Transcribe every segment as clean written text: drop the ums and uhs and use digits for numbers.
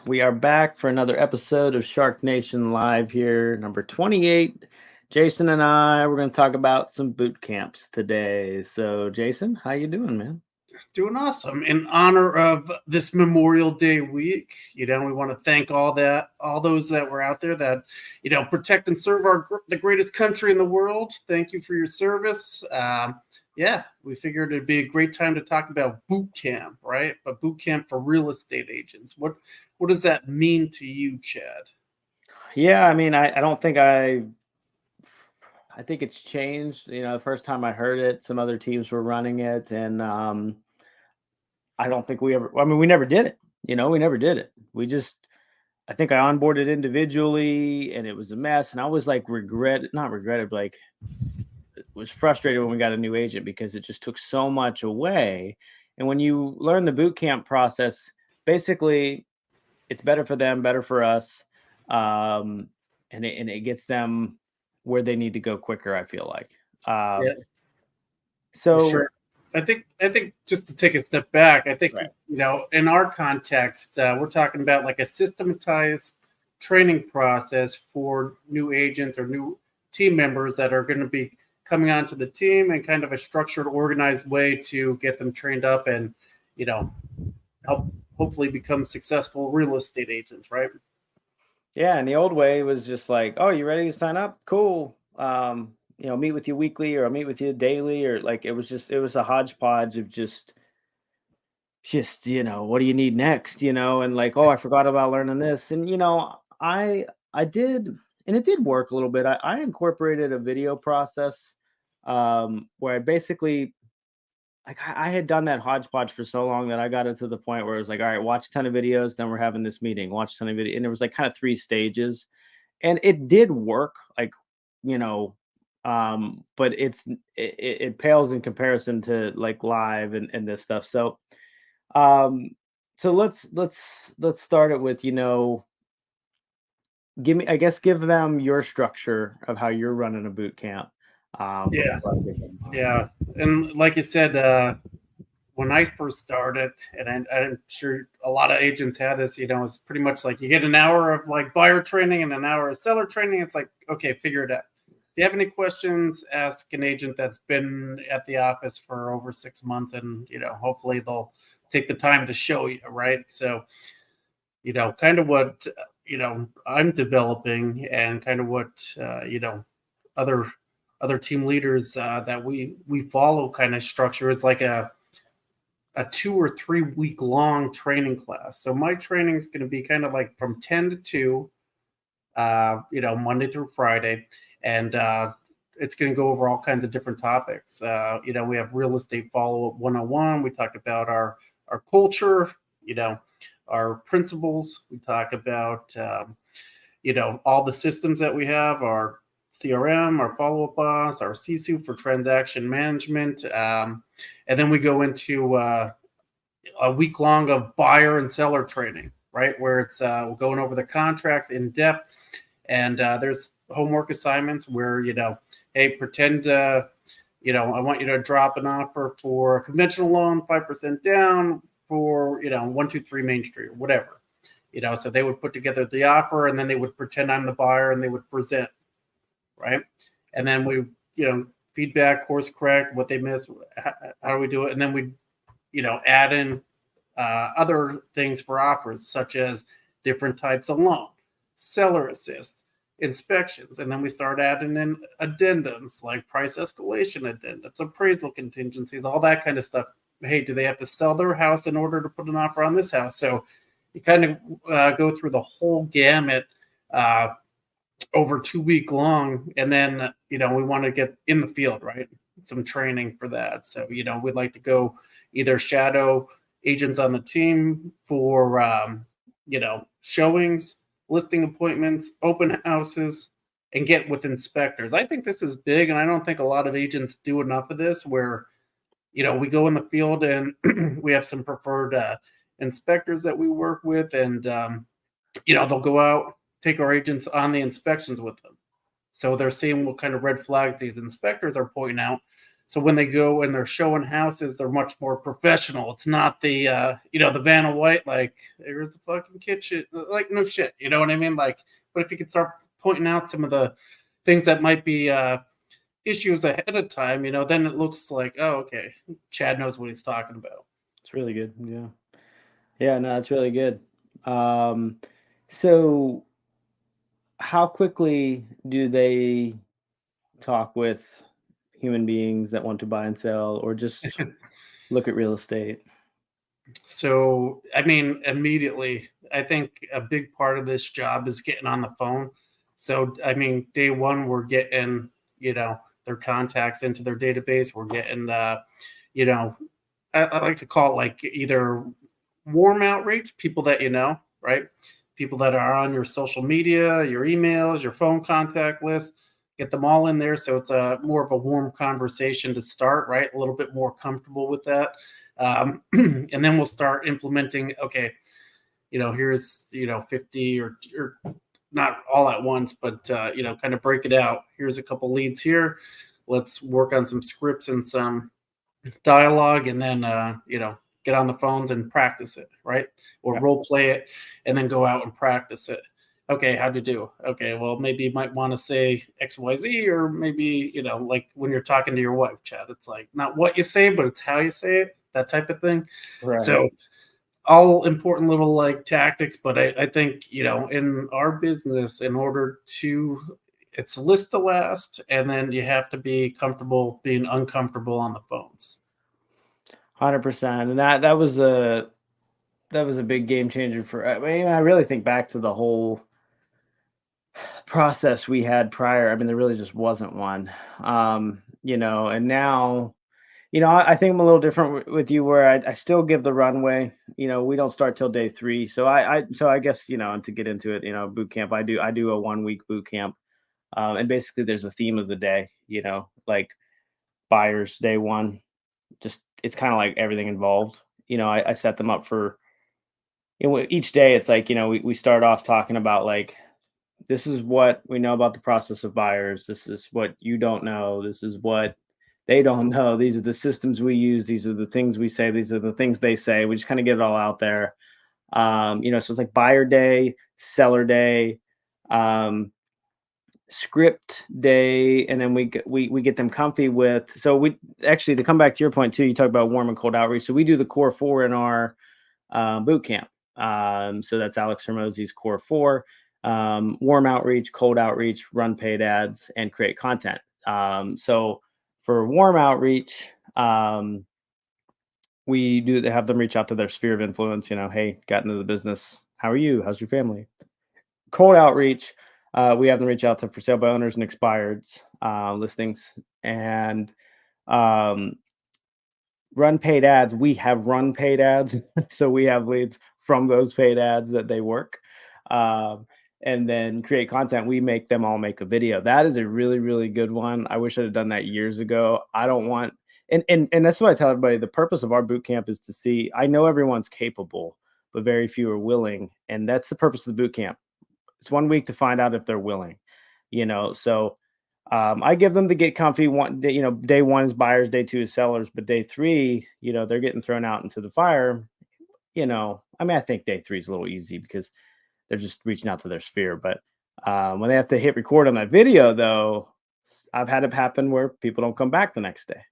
We are back for another episode of Shark Nation Live here, number 28. Jason and we're going to talk about some boot camps today. So, Jason, how you doing, man? Doing awesome. In honor of this Memorial Day week, we want to thank all those that were out there that, protect and serve the greatest country in the world. Thank you for your service. We figured it'd be a great time to talk about boot camp, right? But boot camp for real estate agents. What does that mean to you, Chad? Yeah, I mean, I don't think I think it's changed. The first time I heard it, some other teams were running it, and I don't think we never did it. We never did it. I think I onboarded individually and it was a mess. And I was like, not regretted, like was frustrated when we got a new agent because it just took so much away. And when you learn the boot camp process, basically it's better for them, better for us. And it gets them where they need to go quicker, I feel like. Yeah, so sure. I think just to take a step back, I think, right. In our context, we're talking about like a systematized training process for new agents or new team members that are going to be coming onto the team, and kind of a structured, organized way to get them trained up and, help hopefully become successful real estate agents, right? Yeah, and the old way was just like, oh, you ready to sign up? Cool. Meet with you weekly or I'll meet with you daily, or like it was a hodgepodge of just what do you need next? And like, oh, I forgot about learning this. And I did, and it did work a little bit. I incorporated a video process where I basically like I had done that hodgepodge for so long that I got it to the point where it was like, all right, watch a ton of videos, then we're having this meeting, watch a ton of video. And it was like kind of 3 stages. And it did work, like, but it pales in comparison to like live and this stuff. Um, so let's start it with, give them your structure of how you're running a boot camp. Yeah, Before I give them mine. yeah. And like you said, when I first started, and I'm sure a lot of agents had this, it's pretty much like you get an hour of like buyer training and an hour of seller training. It's like, okay, figure it out. If you have any questions, ask an agent that's been at the office for over 6 months, and hopefully they'll take the time to show you, right? So, kind of what I'm developing, and kind of what other team leaders that we follow kind of structure is like a 2 or 3 week long training class. So my training is going to be kind of like from 10 to 2, Monday through Friday. And it's going to go over all kinds of different topics. We have real estate follow-up 101. We talk about our culture, our principles. We talk about, all the systems that we have, our CRM, our follow-up boss, our CSU for transaction management. And then we go into a week long of buyer and seller training, right? Where it's going over the contracts in depth. And there's homework assignments where, hey, pretend, I want you to drop an offer for a conventional loan, 5% down for, 123 Main Street or whatever. So they would put together the offer, and then they would pretend I'm the buyer, and they would present, right? And then we, feedback, course correct, what they missed, how do we do it? And then we, add in other things for offers, such as different types of loan, seller assist, inspections. And then we start adding in addendums like price escalation addendums, appraisal contingencies, all that kind of stuff. Hey, do they have to sell their house in order to put an offer on this house? So you kind of go through the whole gamut over 2 week long. And then, we want to get in the field, right? Some training for that. So, we'd like to go either shadow agents on the team for, showings, listing appointments, open houses, and get with inspectors. I think this is big, and I don't think a lot of agents do enough of this, where, we go in the field and we have some preferred inspectors that we work with, and, they'll go out, take our agents on the inspections with them. So they're seeing what kind of red flags these inspectors are pointing out. So when they go and they're showing houses, they're much more professional. It's not the the Vanna White, like, here's the fucking kitchen, like, no shit, you know what I mean? Like, but if you could start pointing out some of the things that might be issues ahead of time, then it looks like, oh, okay, Chad knows what he's talking about. It's really good. Yeah. Yeah, no, it's really good. Um, so how quickly do they talk with human beings that want to buy and sell or just look at real estate? So, I mean, immediately, I think a big part of this job is getting on the phone. So, I mean, day one, we're getting, their contacts into their database. We're getting, you know, I like to call it like either warm outreach, people that you know, right? People that are on your social media, your emails, your phone contact list, get them all in there. So it's a more of a warm conversation to start, right? A little bit more comfortable with that. And then we'll start implementing, okay, here's, 50 or not all at once, but, kind of break it out. Here's a couple leads here. Let's work on some scripts and some dialogue, and then get on the phones and practice it, right? Or Yeah. role play it, and then go out and practice it. Okay, how'd you do? Okay, well, maybe you might want to say XYZ, or maybe, like when you're talking to your wife, Chad, it's like not what you say, but it's how you say it, that type of thing. Right. So all important little like tactics, but I think, in our business, in order to, it's list to last, and then you have to be comfortable being uncomfortable on the phones. 100%. And that was a big game changer for, I mean, I really think back to the whole process we had prior. I mean, there really just wasn't one. And now, I think I'm a little different with you where I still give the runway. We don't start till day 3. So I guess, and to get into it, boot camp, I do a 1 week boot camp. And basically there's a theme of the day, like buyers day 1, just it's kind of like everything involved. I set them up for, each day it's like, we start off talking about like, this is what we know about the process of buyers. This is what you don't know. This is what they don't know. These are the systems we use. These are the things we say. These are the things they say. We just kind of get it all out there. So it's like buyer day, seller day, um, script day, and then we get them comfy with. So we actually, to come back to your point too, you talk about warm and cold outreach. So we do the core 4 in our boot camp. So that's Alex Hermosi's core 4: warm outreach, cold outreach, run paid ads, and create content. So for warm outreach, we do have them reach out to their sphere of influence. Hey, got into the business. How are you? How's your family? Cold outreach, we have them reach out to for sale by owners and expireds listings. And um, run paid ads, we have run paid ads. So we have leads from those paid ads that they work. And then create content, we make them all make a video. That is a really, really good one. I wish I'd have done that years ago. I don't want, and that's what I tell everybody. The purpose of our boot camp is to see, I know everyone's capable, but very few are willing. And that's the purpose of the boot camp. It's 1 week to find out if they're willing, so I give them to get comfy. Day 1 is buyers, day 2 is sellers, but day 3, they're getting thrown out into the fire. I mean, I think day 3 is a little easy because they're just reaching out to their sphere. But when they have to hit record on that video, though, I've had it happen where people don't come back the next day.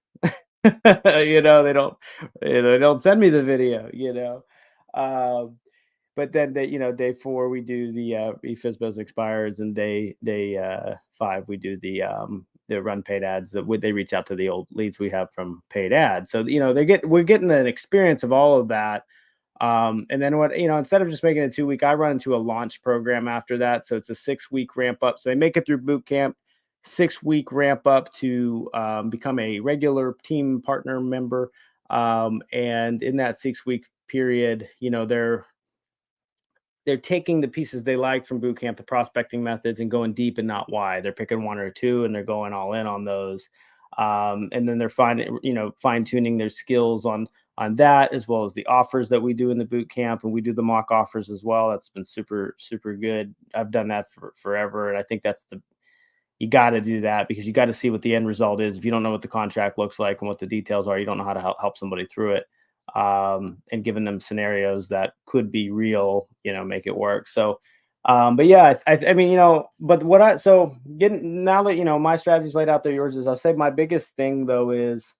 They don't send me the video. Um, but then day 4 we do the eFISBOs expireds, and day 5 we do the run paid ads that would they reach out to the old leads we have from paid ads. So we're getting an experience of all of that. And then instead of just making it 2 week, I run into a launch program after that. So it's a 6 week ramp up. So they make it through boot camp, 6 week ramp up to become a regular team partner member. And in that 6 week period, they're taking the pieces they liked from boot camp, the prospecting methods, and going deep and not wide. They're picking 1 or 2 and they're going all in on those. And then they're fine tuning their skills on that, as well as the offers that we do in the boot camp, and we do the mock offers as well. That's been super, super good. I've done that for forever. And I think that's you got to do that because you got to see what the end result is. If you don't know what the contract looks like and what the details are, you don't know how to help somebody through it. And giving them scenarios that could be real, make it work. So, but yeah, I mean, but so getting now that, my strategy's laid out there, yours is, I'll say my biggest thing though is,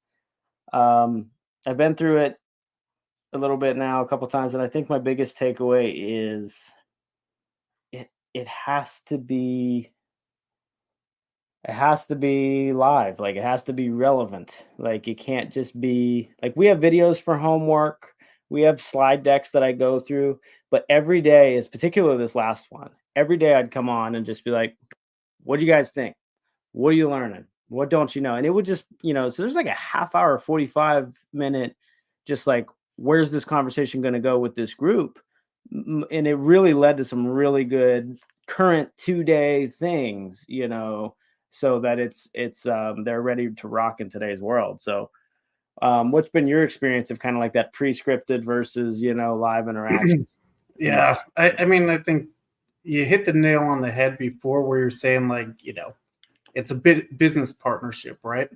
I've been through it a little bit now, a couple times, and I think my biggest takeaway is it has to be live. Like, it has to be relevant. Like, it can't just be like, we have videos for homework, we have slide decks that I go through, but every day, is particularly this last one, every day I'd come on and just be like, what do you guys think? What are you learning? What don't you know? And it would just, so there's like a half hour, 45-minute, just like, where's this conversation going to go with this group? And it really led to some really good current 2-day things, so that they're ready to rock in today's world. So, what's been your experience of kind of like that pre-scripted versus, live interaction? Yeah. I mean, I think you hit the nail on the head before where you're saying like, it's a business partnership, right?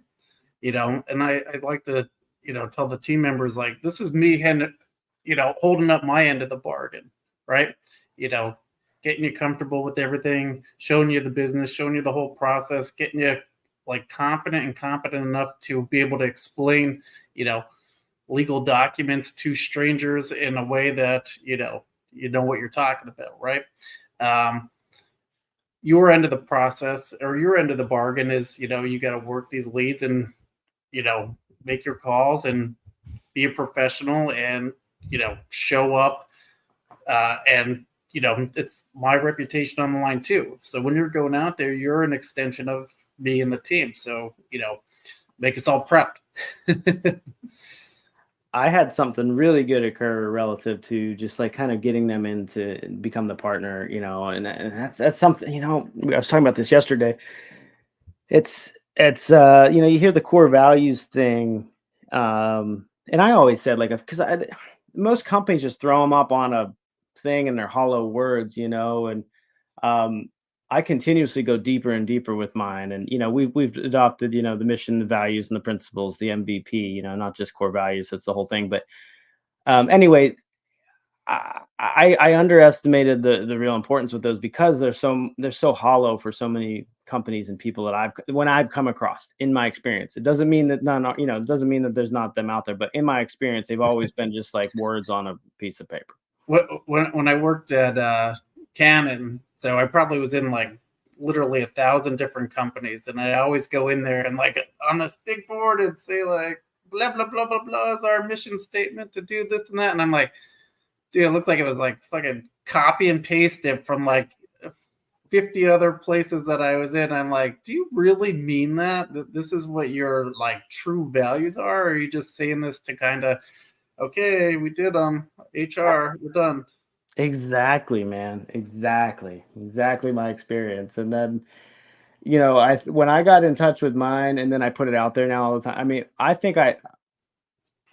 And I like to, tell the team members, like, this is me holding up my end of the bargain, right? Getting you comfortable with everything, showing you the business, showing you the whole process, getting you like confident and competent enough to be able to explain, legal documents to strangers in a way that, you know what you're talking about, right? Your end of the process or your end of the bargain is, you got to work these leads and, make your calls and be a professional and, show up. And, it's my reputation on the line too. So when you're going out there, you're an extension of me and the team. So, make us all prepped. I had something really good occur relative to just like kind of getting them in to become the partner, and that's something, I was talking about this yesterday. It's you hear the core values thing. And I always said, like, because most companies just throw them up on a thing and they're hollow words, and I continuously go deeper and deeper with mine. And, we've adopted, the mission, the values, and the principles, the MVP, not just core values, that's the whole thing. But anyway, I underestimated the real importance with those because they're so hollow for so many companies and people that I've come across in my experience. It doesn't mean that it doesn't mean that there's not them out there, but in my experience, they've always been just like words on a piece of paper. When I worked at Canon, so I probably was in like literally 1,000 different companies, and I always go in there and like on this big board and say like blah blah blah blah blah is our mission statement to do this and that, and I'm like, dude, it looks like it was like fucking copy and paste it from like 50 other places that I was in. I'm like, do you really mean that this is what your like true values are? Or are you just saying this to kind of, okay, we did HR, we're done. Exactly, man. Exactly my experience. And then, when I got in touch with mine and then I put it out there now all the time. I mean,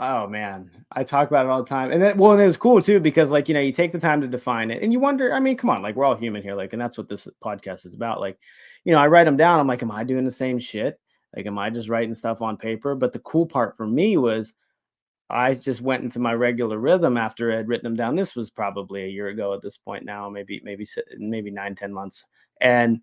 oh man, I talk about it all the time. And then, well, and it was cool too, because like, you take the time to define it and you wonder, I mean, come on, like, we're all human here. Like, and that's what this podcast is about. Like, I write them down. I'm like, am I doing the same shit? Like, am I just writing stuff on paper? But the cool part for me was I just went into my regular rhythm after I had written them down. This was probably a year ago at this point now, maybe 9-10 months. And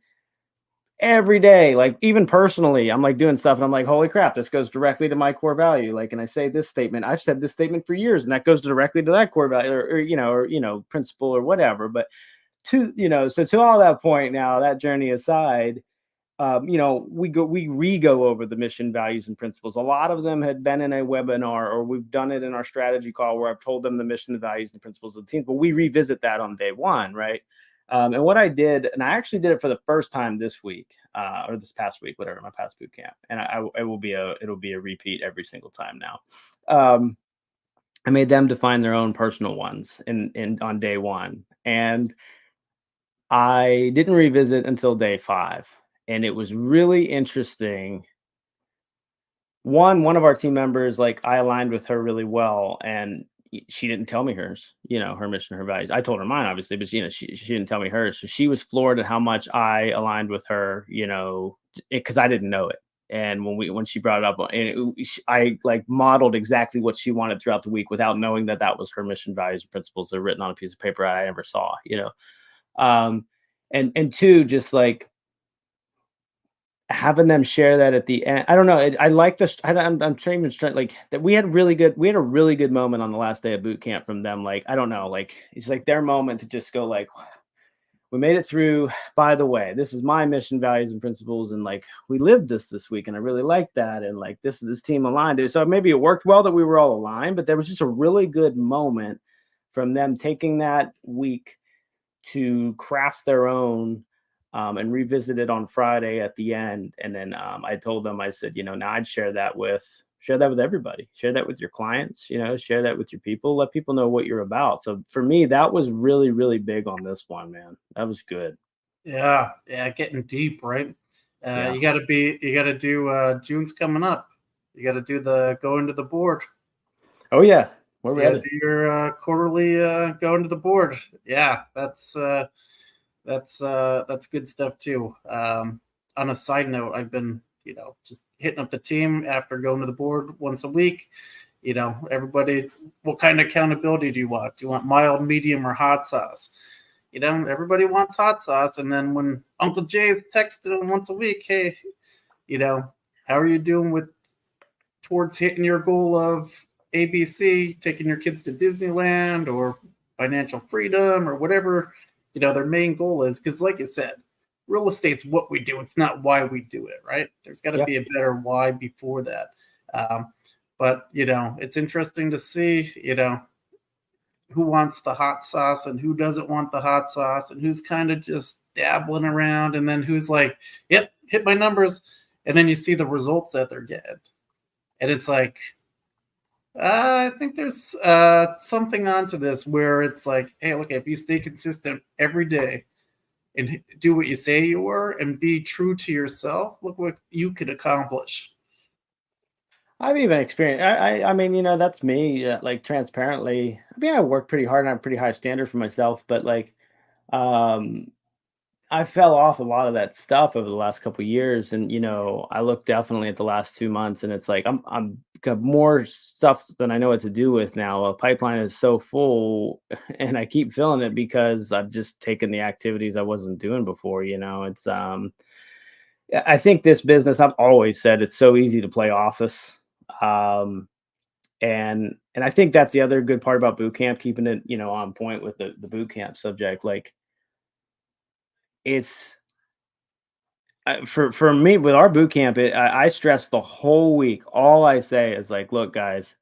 every day, like even personally, I'm like doing stuff and I'm like, holy crap, this goes directly to my core value. Like, and I say this statement, I've said this statement for years and that goes directly to that core value or principle or whatever. But so to all that point now, that journey aside, we go over the mission, values, and principles. A lot of them had been in a webinar or we've done it in our strategy call where I've told them the mission, the values, and the principles of the team, but we revisit that on day one, right? And what I did, and I actually did it for the first time this week, or this past week, whatever, my past boot camp, and it'll be a repeat every single time now. I made them define their own personal ones in on day one, and I didn't revisit until day 5, and it was really interesting. One of our team members, like, I aligned with her really well, and she didn't tell me hers, her mission, her values. I told her mine, obviously, but she didn't tell me hers. So she was floored at how much I aligned with her, because I didn't know it. And when she brought it up, and I like modeled exactly what she wanted throughout the week without knowing that was her mission, values, and principles that are written on a piece of paper I ever saw, and two, just like having them share that at the end. I don't know. I like this. I'm trying to like that. We had a really good moment on the last day of boot camp from them. Like, I don't know, like it's like their moment to just go like, we made it through. By the way, this is my mission, values, and principles, and like we lived this week, and I really like that. And like this team aligned. So maybe it worked well that we were all aligned, but there was just a really good moment from them taking that week to craft their own, and revisit it on Friday at the end. And then I told them, I said, now I'd share that with everybody, share that with your clients, share that with your people, let people know what you're about. So for me, that was really, really big on this one, man. That was good. Yeah. Getting deep, right? Yeah. You got to do, June's coming up. You got to do the go into the board. Oh yeah. We're Yeah, ready. do your quarterly go into the board. Yeah, that's good stuff too. On a side note, I've been just hitting up the team after going to the board once a week. Everybody, what kind of accountability do you want? Do you want mild, medium, or hot sauce? Everybody wants hot sauce. And then when Uncle Jay's texted him once a week, hey, how are you doing towards hitting your goal of ABC, taking your kids to Disneyland or financial freedom or whatever, their main goal is? Because like you said, real estate's what we do. It's not why we do it, right? There's got to be a better why before that. But, it's interesting to see, who wants the hot sauce and who doesn't want the hot sauce and who's kind of just dabbling around and then who's like, yep, hit my numbers. And then you see the results that they're getting. And it's like, I think there's something onto this where it's like, hey, look, if you stay consistent every day and do what you say you were and be true to yourself, look what you could accomplish. I've even experienced. I mean, that's me. Like transparently. I mean, I work pretty hard and I have a pretty high standard for myself, but like, um, I fell off a lot of that stuff over the last couple of years, and I look definitely at the last 2 months, and it's like I'm got more stuff than I know what to do with now. A pipeline is so full, and I keep filling it because I've just taken the activities I wasn't doing before. It's I think this business, I've always said it's so easy to play office. Um, and I think that's the other good part about boot camp, keeping it, on point with the boot camp subject. Like it's for me with our boot camp, I stress the whole week. All I say is like, look, guys,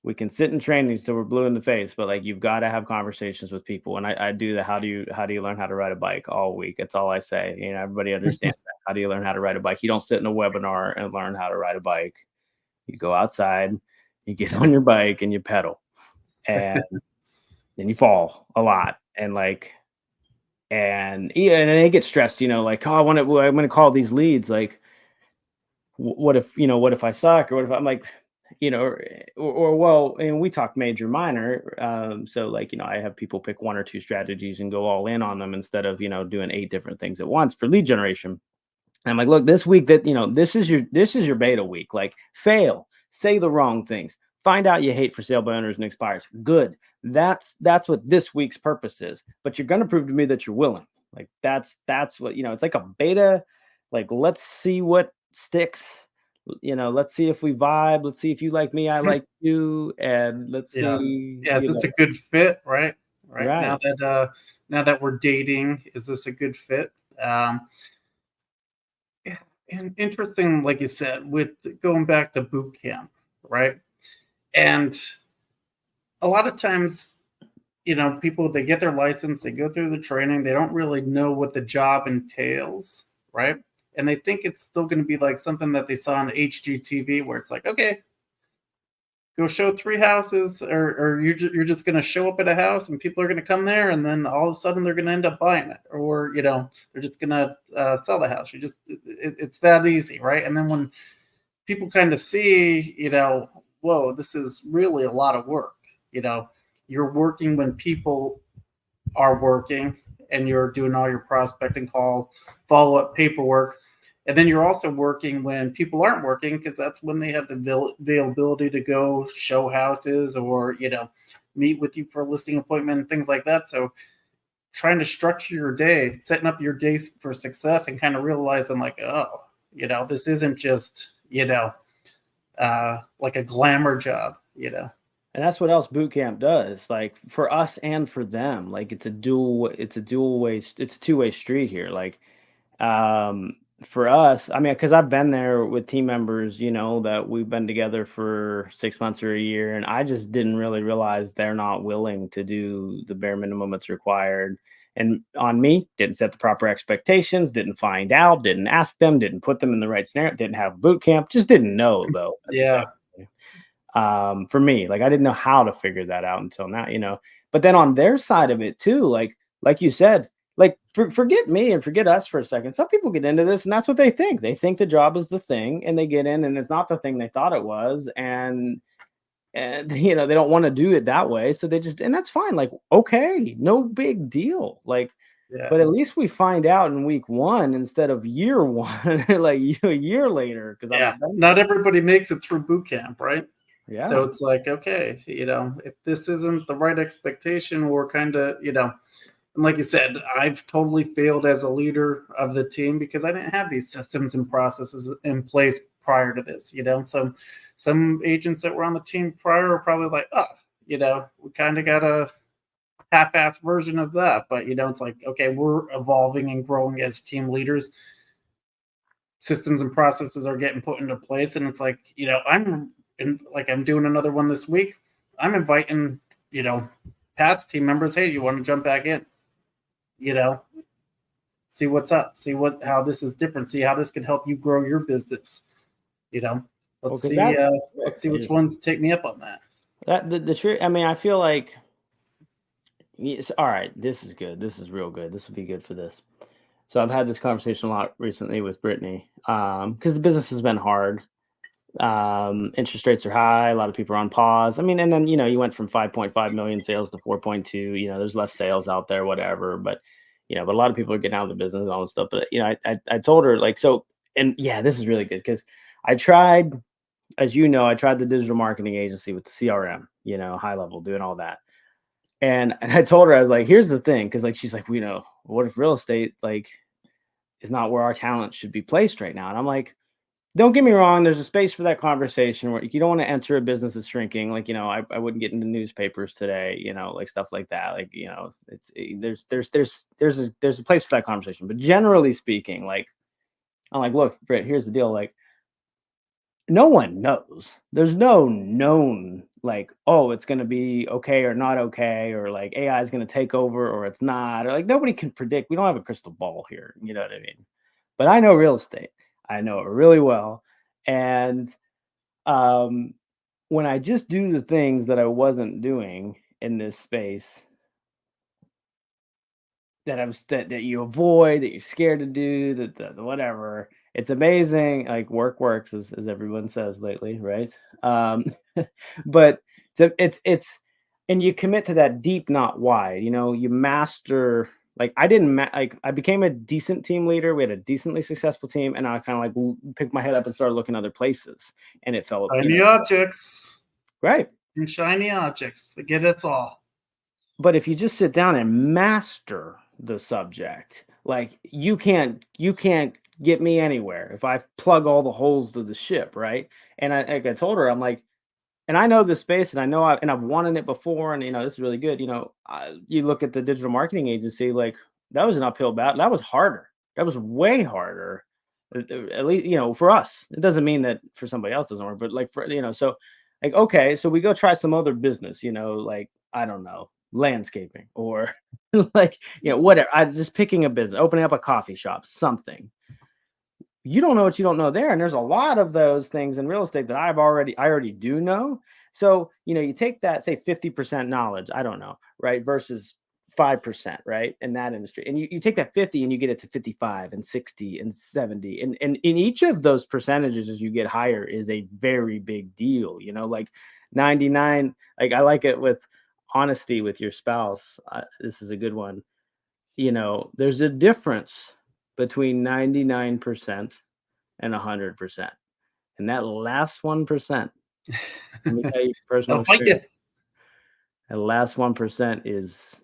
we can sit in trainings till we're blue in the face, but like you've got to have conversations with people. And I do the how do you learn how to ride a bike all week? That's all I say. Everybody understands that. How do you learn how to ride a bike? You don't sit in a webinar and learn how to ride a bike. You go outside, you get on your bike and you pedal, and then you fall a lot. And like, and they get stressed, like, oh, I'm going to call these leads. Like, what if I suck, or what if I'm like, or well, and we talk major minor. So like, I have people pick one or two strategies and go all in on them instead of, doing 8 different things at once for lead generation. And I'm like, look, this week that, this is your beta week. Like, fail, say the wrong things, find out you hate for sale by owners and expires. Good. That's what this week's purpose is. But you're going to prove to me that you're willing. Like that's what, it's like a beta. Like, let's see what sticks. Let's see if we vibe. Let's see if you like me, I like you, and let's see. Yeah, it's a good fit, right? Right. Now that we're dating, is this a good fit? And interesting, like you said, with going back to boot camp, right? And a lot of times, people, they get their license, they go through the training, they don't really know what the job entails, right? And they think it's still going to be like something that they saw on HGTV, where it's like, okay, go show 3 houses, or you're just going to show up at a house and people are going to come there, and then all of a sudden they're going to end up buying it, or they're just going to sell the house. It's that easy, right? And then when people kind of see, whoa, this is really a lot of work. You know, you're working when people are working and you're doing all your prospecting call, follow up paperwork. And then you're also working when people aren't working because that's when they have the availability to go show houses or, meet with you for a listing appointment and things like that. So trying to structure your day, setting up your days for success and kind of realizing like, oh, this isn't just, like a glamour job. And that's what else boot camp does. Like for us and for them, like it's a two-way street here. Like um for us, I mean, because I've been there with team members, that we've been together for 6 months or a year, and I just didn't really realize they're not willing to do the bare minimum that's required. And on me, didn't set the proper expectations, didn't find out, didn't ask them, didn't put them in the right scenario, didn't have boot camp, just didn't know though at the same Yeah. for me, like I didn't know how to figure that out until now. But then on their side of it too, like you said, like forget me and forget us for a second. Some people get into this and that's what they think. They think the job is the thing and they get in and it's not the thing they thought it was. And they don't want to do it that way. So and that's fine. Like, okay, no big deal. Like, Yeah. but at least we find out in week one instead of year one, like a year later. Yeah. Not everybody makes it through boot camp, right? Yeah. So it's like, okay, if this isn't the right expectation, we're kind of, and like you said, I've totally failed as a leader of the team because I didn't have these systems and processes in place prior to this, So some agents that were on the team prior are probably like, oh, we kind of got a half-assed version of that. But, it's like, okay, we're evolving and growing as team leaders. Systems and processes are getting put into place. And it's like, I'm doing another one this week. I'm inviting, past team members, hey, you want to jump back in? See what's up, see how this is different, see how this can help you grow your business. Let's see which ones take me up on that. The truth, I mean, I feel like, yes, all right, this is good. This is real good. This will be good for this. So I've had this conversation a lot recently with Brittany because the business has been hard. Interest rates are high. A lot of people are on pause. I mean, and then, you went from 5.5 million sales to 4.2, there's less sales out there, whatever. But a lot of people are getting out of the business and all this stuff. But, I told her like, so, and yeah, this is really good because I tried, as I tried the digital marketing agency with the CRM, high level, doing all that. And I told her, I was like, here's the thing. Cause like, she's like, what if real estate, like, is not where our talent should be placed right now? And I'm like, don't get me wrong. There's a space for that conversation where you don't want to enter a business that's shrinking. Like, I wouldn't get into newspapers today, like stuff like that. Like, there's a place for that conversation, but generally speaking, like, I'm like, look, Britt, here's the deal. Like, no one knows. There's no known, like, oh, it's going to be okay or not okay, or like AI is going to take over or it's not, or like nobody can predict. We don't have a crystal ball here. You know what I mean? But I know real estate. I know it really well. And when I just do the things that I wasn't doing in this space, that you avoid, that you're scared to do, that the whatever, it's amazing. Like work works, as everyone says lately, right? But it's and you commit to that deep, not wide. You master. Like I didn't like I became a decent team leader. We had a decently successful team, and I kind of like picked my head up and started looking other places, and it felt shiny objects, right, and shiny objects that get us all. But if you just sit down and master the subject, like you can't get me anywhere if I plug all the holes to the ship, right? And like I told her, I'm like, and I know this space, and I've won in it before, and this is really good. You look at the digital marketing agency, like that was an uphill battle. That was harder. That was way harder. At least for us. It doesn't mean that for somebody else doesn't work, but like for so like okay, so we go try some other business. Like I don't know, landscaping or like whatever. I just picking a business, opening up a coffee shop, something. You don't know what you don't know there. And there's a lot of those things in real estate that I already do know. So, you take that, say 50% knowledge, I don't know, right? Versus 5%, right? In that industry. And you take that 50 and you get it to 55 and 60 and 70. And in each of those percentages, as you get higher is a very big deal, like 99, like I like it with honesty with your spouse. This is a good one. There's a difference between 99% and 100%. And that last 1%, let me tell you personal I'll fight you. experience. That last 1% is,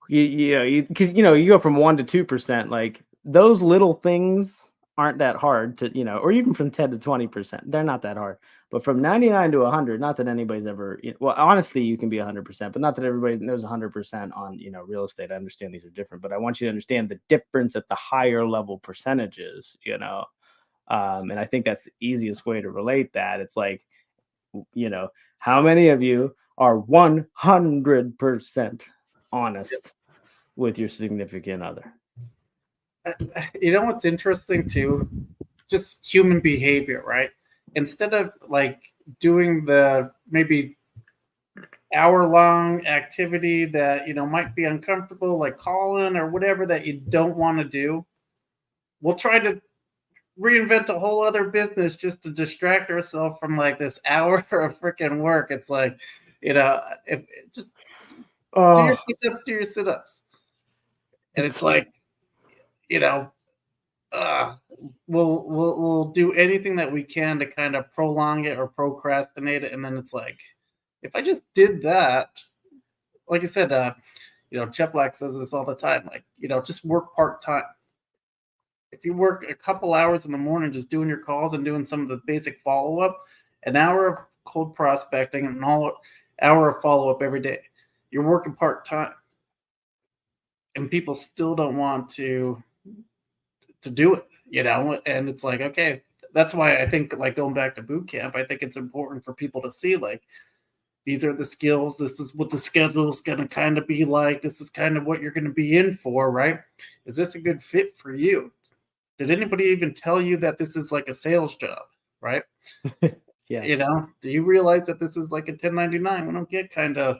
because you go from 1 to 2%, like those little things aren't that hard to, or even from 10 to 20%, they're not that hard. But from 99 to 100, not that anybody's ever, well, honestly, you can be 100%, but not that everybody knows 100% on, real estate. I understand these are different, but I want you to understand the difference at the higher level percentages, and I think that's the easiest way to relate that. It's like, how many of you are 100% honest with your significant other? You know what's interesting too? Just human behavior, right? Instead of like doing the maybe hour-long activity that might be uncomfortable, like calling or whatever that you don't want to do, we'll try to reinvent a whole other business just to distract ourselves from like this hour of freaking work. It's like, if just do your sit-ups, do your sit-ups. And it's like, you know, we'll do anything that we can to kind of prolong it or procrastinate it. And then it's like, if I just did that, like I said, Chet Black says this all the time, like, just work part-time. If you work a couple hours in the morning just doing your calls and doing some of the basic follow-up, an hour of cold prospecting and an hour of follow-up every day, you're working part-time. And people still don't want to do it, and it's like, okay, that's why I think, like, going back to boot camp, I think it's important for people to see, like, these are the skills, this is what the schedule is going to kind of be like, this is kind of what you're going to be in for, right? Is this a good fit for you? Did anybody even tell you that this is like a sales job, right? Yeah. Do you realize that this is like a 1099? We don't get kind of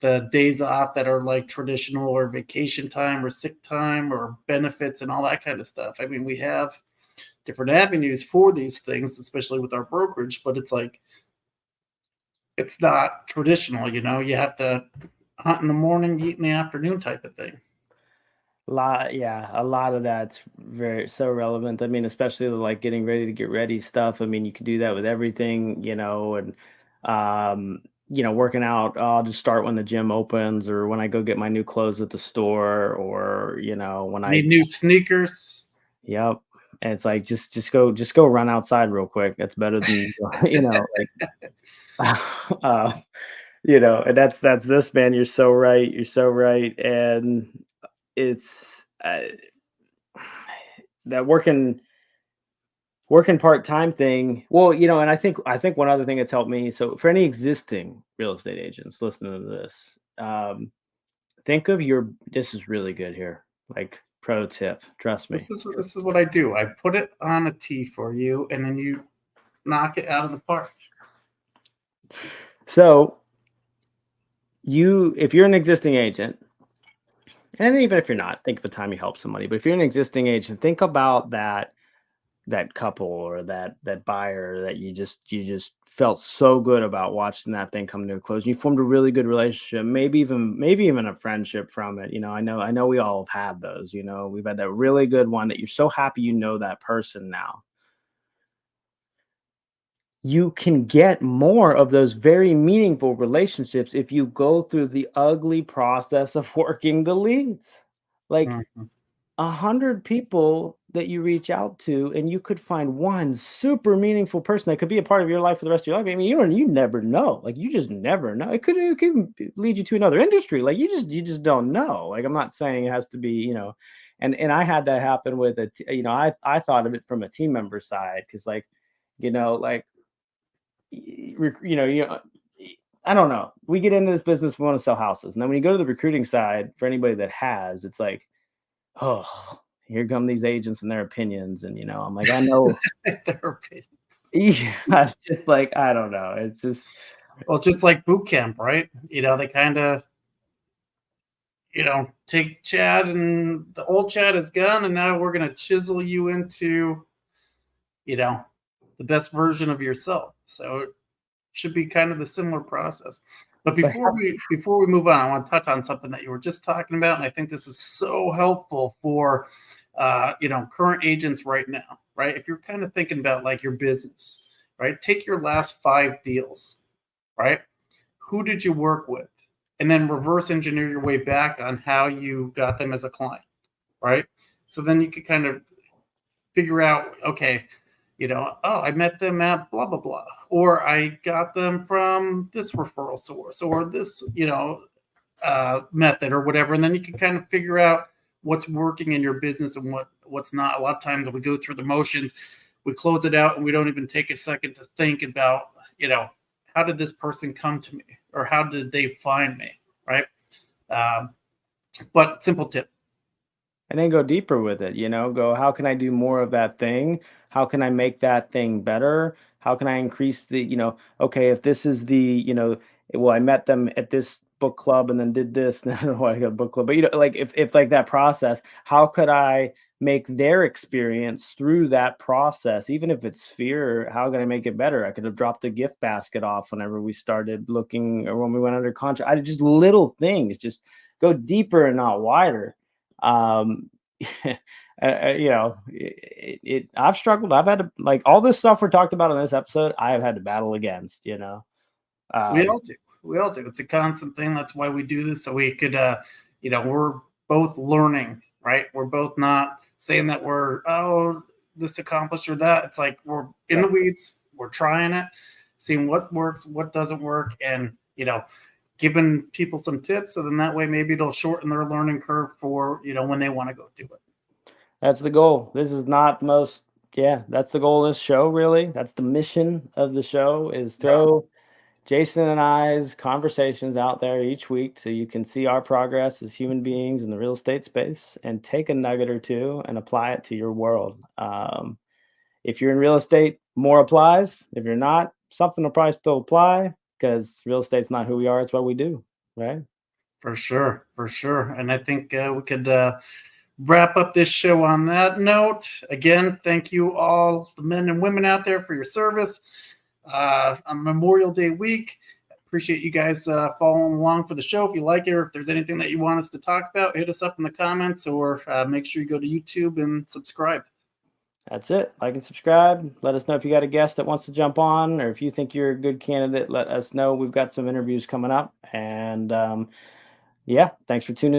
the days off that are like traditional, or vacation time, or sick time, or benefits and all that kind of stuff. I mean, we have different avenues for these things, especially with our brokerage, but it's like, it's not traditional, you have to hunt in the morning, eat in the afternoon type of thing. A lot of that's so relevant. I mean, especially like getting ready to get ready stuff. I mean, you can do that with everything, and working out. I'll just start when the gym opens, or when I go get my new clothes at the store, or when I need new sneakers. Yep. And it's like, just go run outside real quick. That's better than and that's this, man. You're so right. You're so right. And it's that working part-time thing. Well, and I think one other thing that's helped me. So for any existing real estate agents listening to this, think of this is really good here. Like, pro tip, trust me. This is what I do. I put it on a tee for you, and then you knock it out of the park. So if you're an existing agent, and even if you're not, think of a time you help somebody. But if you're an existing agent, think about that couple, or that buyer that you just felt so good about watching that thing come to a close. You formed a really good relationship, maybe even a friendship from it. I know we all have had those. We've had that really good one that you're so happy that person now. You can get more of those very meaningful relationships if you go through the ugly process of working the leads. Like, 100 people that you reach out to, and you could find one super meaningful person that could be a part of your life for the rest of your life. I mean, you never know. Like, you just never know. It could lead you to another industry. Like, you just don't know. Like, I'm not saying it has to be, and I had that happen with I thought of it from a team member side, because like, like, I don't know. We get into this business, we want to sell houses. And then when you go to the recruiting side, for anybody that has, it's like, oh, here come these agents and their opinions. And, I'm like, I know. Their opinions. Yeah, just like, I don't know. It's just. Well, just like boot camp, right? They kind of, take Chad, and the old Chad is gone, and now we're going to chisel you into, the best version of yourself. So should be kind of the similar process. But But before we move on, I want to touch on something that you were just talking about, and I think this is so helpful for current agents right now, right? If you're kind of thinking about like your business, right? Take your last 5 deals, right? Who did you work with? And then reverse engineer your way back on how you got them as a client, right? So then you could kind of figure out, okay, oh, I met them at blah, blah, blah, or I got them from this referral source or this, method or whatever. And then you can kind of figure out what's working in your business and what's not. A lot of times we go through the motions, we close it out and we don't even take a second to think about, how did this person come to me or how did they find me, right? Um, but simple tip. and then go deeper with it, go, how can I do more of that thing? How can I make that thing better? How can I increase okay, if this is well, I met them at this book club and then did this, and I don't know why I got a book club, but like if like that process, how could I make their experience through that process, even if it's fear, how can I make it better? I could have dropped a gift basket off whenever we started looking or when we went under contract. I just little things, just go deeper and not wider. um I've struggled. I've had to, like, all this stuff we're talked about in this episode, I have had to battle against. We um all do. We all do. It's a constant thing. That's why we do this. So we could, we're both learning, right? We're both not saying that we're, oh, this accomplished or that. It's like we're in the weeds. We're trying it, seeing what works, what doesn't work, and, giving people some tips. So then that way maybe it'll shorten their learning curve for, when they want to go do it. that's the goal. This is not most Yeah, that's the goal of this show, really. That's the mission of the show, is throw Jason and I's conversations out there each week so you can see our progress as human beings in the real estate space and take a nugget or two and apply it to your world. If you're in real estate, more applies. If you're not, something will probably still apply, because real estate's not who we are, it's what we do, right? For sure. For sure. And I think we could wrap up this show on that note. Again, thank you all, the men and women out there, for your service on Memorial Day week. Appreciate you guys following along for the show. If you like it, or if there's anything that you want us to talk about, hit us up in the comments, or make sure you go to YouTube and subscribe. That's it. Like and subscribe. Let us know if you got a guest that wants to jump on, or if you think you're a good candidate, let us know. We've got some interviews coming up. And yeah, thanks for tuning in.